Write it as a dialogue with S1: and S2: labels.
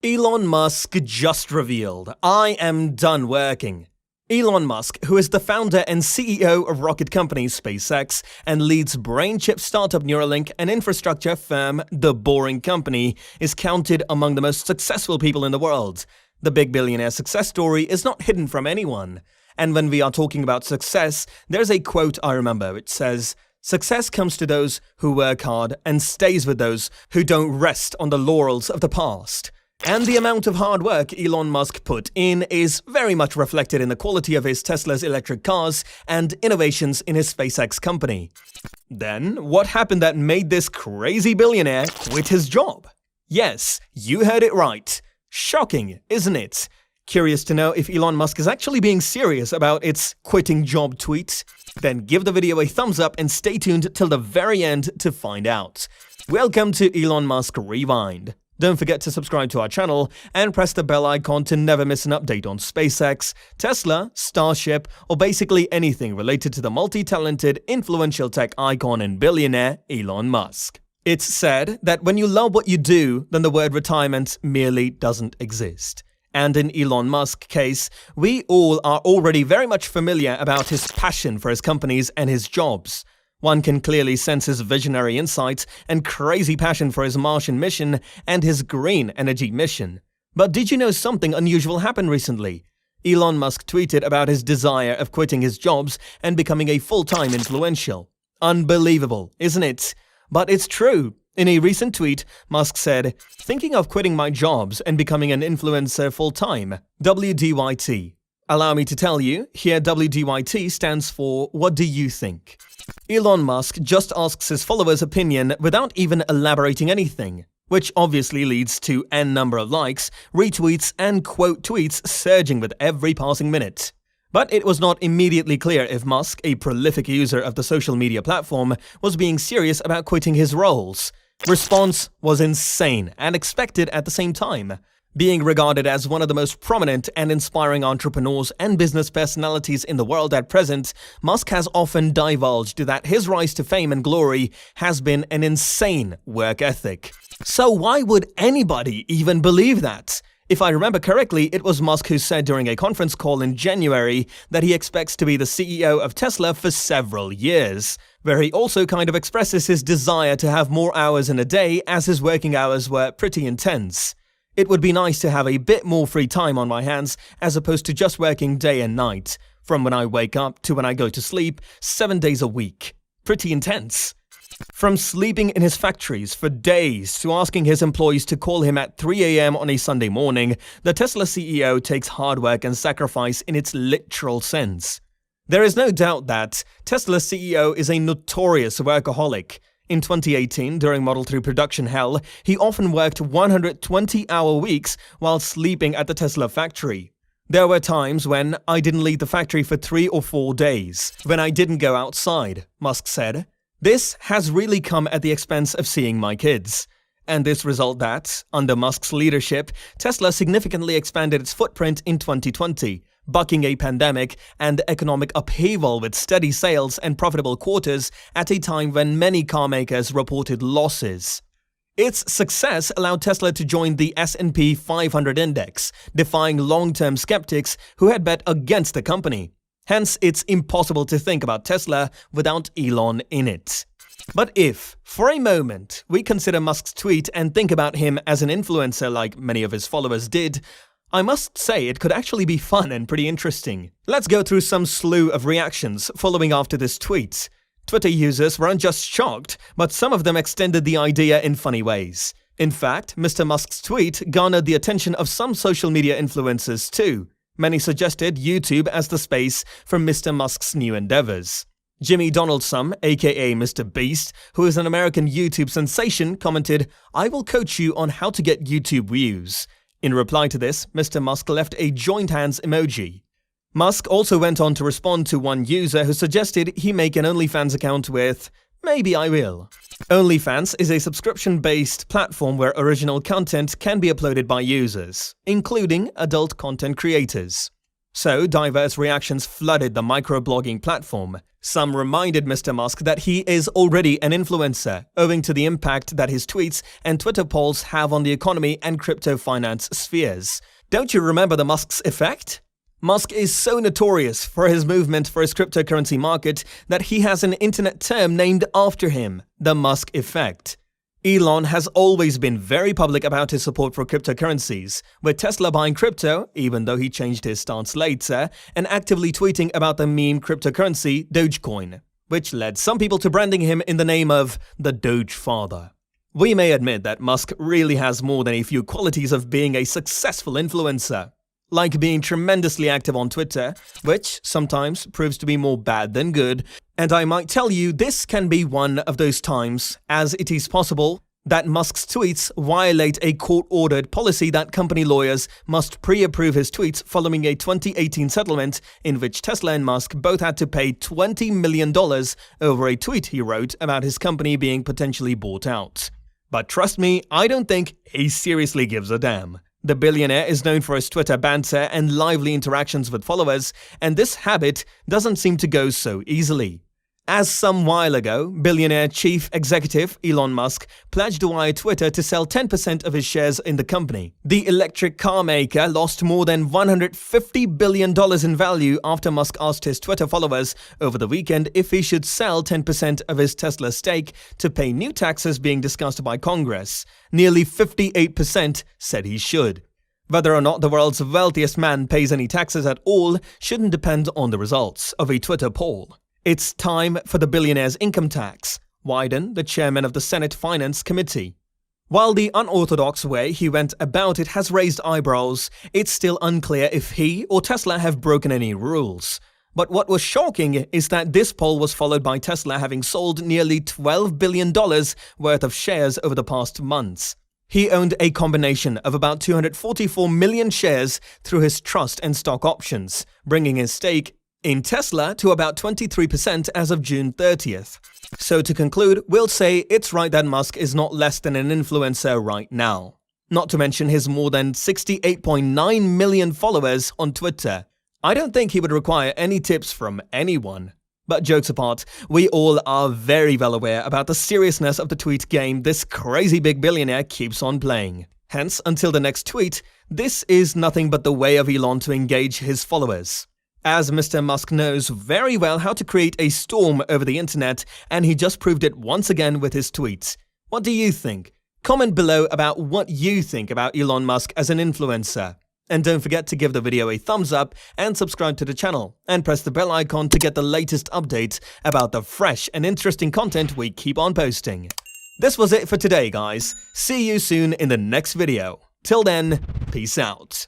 S1: Elon Musk just revealed, "I am done working." Elon Musk, who is the founder and CEO of rocket company SpaceX and leads brain chip startup Neuralink and infrastructure firm The Boring Company, is counted among the most successful people in the world. The big billionaire success story is not hidden from anyone. And when we are talking about success, there's a quote I remember which says, "Success comes to those who work hard and stays with those who don't rest on the laurels of the past." And the amount of hard work Elon Musk put in is very much reflected in the quality of his Tesla's electric cars and innovations in his SpaceX company. Then, what happened that made this crazy billionaire quit his job? Yes, you heard it right. Shocking, isn't it? Curious to know if Elon Musk is actually being serious about its quitting job tweet? Then give the video a thumbs up and stay tuned till the very end to find out. Welcome to Elon Musk Rewind. Don't forget to subscribe to our channel and press the bell icon to never miss an update on SpaceX, Tesla, Starship, or basically anything related to the multi-talented, influential tech icon and billionaire Elon Musk. It's said that when you love what you do, then the word retirement merely doesn't exist. And in Elon Musk's case, we all are already very much familiar about his passion for his companies and his jobs. One can clearly sense his visionary insights and crazy passion for his Martian mission and his green energy mission. But did you know something unusual happened recently? Elon Musk tweeted about his desire of quitting his jobs and becoming a full-time influential. Unbelievable, isn't it? But it's true. In a recent tweet, Musk said, "Thinking of quitting my jobs and becoming an influencer full-time. WDYT. Allow me to tell you, here WDYT stands for What Do You Think?" Elon Musk just asks his followers' opinion without even elaborating anything, which obviously leads to n number of likes, retweets, and quote tweets surging with every passing minute. But it was not immediately clear if Musk, a prolific user of the social media platform, was being serious about quitting his roles. Response was insane and expected at the same time. Being regarded as one of the most prominent and inspiring entrepreneurs and business personalities in the world at present, Musk has often divulged that his rise to fame and glory has been an insane work ethic. So why would anybody even believe that? If I remember correctly, it was Musk who said during a conference call in January that he expects to be the CEO of Tesla for several years, where he also kind of expresses his desire to have more hours in a day as his working hours were pretty intense. "It would be nice to have a bit more free time on my hands as opposed to just working day and night, from when I wake up to when I go to sleep, 7 days a week. Pretty intense." From sleeping in his factories for days to asking his employees to call him at 3 a.m. on a Sunday morning, the Tesla CEO takes hard work and sacrifice in its literal sense. There is no doubt that Tesla's CEO is a notorious workaholic. In 2018, during Model 3 production hell, he often worked 120-hour weeks while sleeping at the Tesla factory. "There were times when I didn't leave the factory for 3 or 4 days, when I didn't go outside," Musk said. "This has really come at the expense of seeing my kids." And this result that, under Musk's leadership, Tesla significantly expanded its footprint in 2020, bucking a pandemic and economic upheaval with steady sales and profitable quarters at a time when many car makers reported losses. Its success allowed Tesla to join the S&P 500 index, defying long-term skeptics who had bet against the company. Hence, it's impossible to think about Tesla without Elon in it. But if, for a moment, we consider Musk's tweet and think about him as an influencer like many of his followers did, I must say it could actually be fun and pretty interesting. Let's go through some slew of reactions following after this tweet. Twitter users weren't just shocked, but some of them extended the idea in funny ways. In fact, Mr. Musk's tweet garnered the attention of some social media influencers too. Many suggested YouTube as the space for Mr. Musk's new endeavors. Jimmy Donaldson, aka Mr. Beast, who is an American YouTube sensation, commented, "I will coach you on how to get YouTube views." In reply to this, Mr. Musk left a joined hands emoji. Musk also went on to respond to one user who suggested he make an OnlyFans account with, "Maybe I will." OnlyFans is a subscription-based platform where original content can be uploaded by users, including adult content creators. So, diverse reactions flooded the microblogging platform. Some reminded Mr. Musk that he is already an influencer, owing to the impact that his tweets and Twitter polls have on the economy and crypto finance spheres. Don't you remember the Musk's effect? Musk is so notorious for his movement for his cryptocurrency market that he has an internet term named after him, the Musk effect. Elon has always been very public about his support for cryptocurrencies, with Tesla buying crypto, even though he changed his stance later, and actively tweeting about the meme cryptocurrency Dogecoin, which led some people to branding him in the name of the Doge Father. We may admit that Musk really has more than a few qualities of being a successful influencer, like being tremendously active on Twitter, which sometimes proves to be more bad than good, and I might tell you this can be one of those times, as it is possible that Musk's tweets violate a court-ordered policy that company lawyers must pre-approve his tweets following a 2018 settlement in which Tesla and Musk both had to pay $20 million over a tweet he wrote about his company being potentially bought out. But trust me, I don't think he seriously gives a damn. The billionaire is known for his Twitter banter and lively interactions with followers, and this habit doesn't seem to go so easily. As some while ago, billionaire chief executive Elon Musk pledged via Twitter to sell 10% of his shares in the company. The electric car maker lost more than $150 billion in value after Musk asked his Twitter followers over the weekend if he should sell 10% of his Tesla stake to pay new taxes being discussed by Congress. Nearly 58% said he should. Whether or not the world's wealthiest man pays any taxes at all shouldn't depend on the results of a Twitter poll. It's time for the billionaire's income tax, Wyden, the chairman of the Senate Finance Committee. While the unorthodox way he went about it has raised eyebrows, it's still unclear if he or Tesla have broken any rules. But what was shocking is that this poll was followed by Tesla having sold nearly $12 billion worth of shares over the past months. He owned a combination of about 244 million shares through his trust and stock options, bringing his stake in Tesla to about 23% as of June 30th. So to conclude, we'll say it's right that Musk is not less than an influencer right now. Not to mention his more than 68.9 million followers on Twitter. I don't think he would require any tips from anyone. But jokes apart, we all are very well aware about the seriousness of the tweet game this crazy big billionaire keeps on playing. Hence, until the next tweet, this is nothing but the way of Elon to engage his followers. As Mr. Musk knows very well how to create a storm over the internet, and he just proved it once again with his tweets. What do you think? Comment below about what you think about Elon Musk as an influencer. And don't forget to give the video a thumbs up and subscribe to the channel, and press the bell icon to get the latest updates about the fresh and interesting content we keep on posting. This was it for today, guys. See you soon in the next video. Till then, peace out.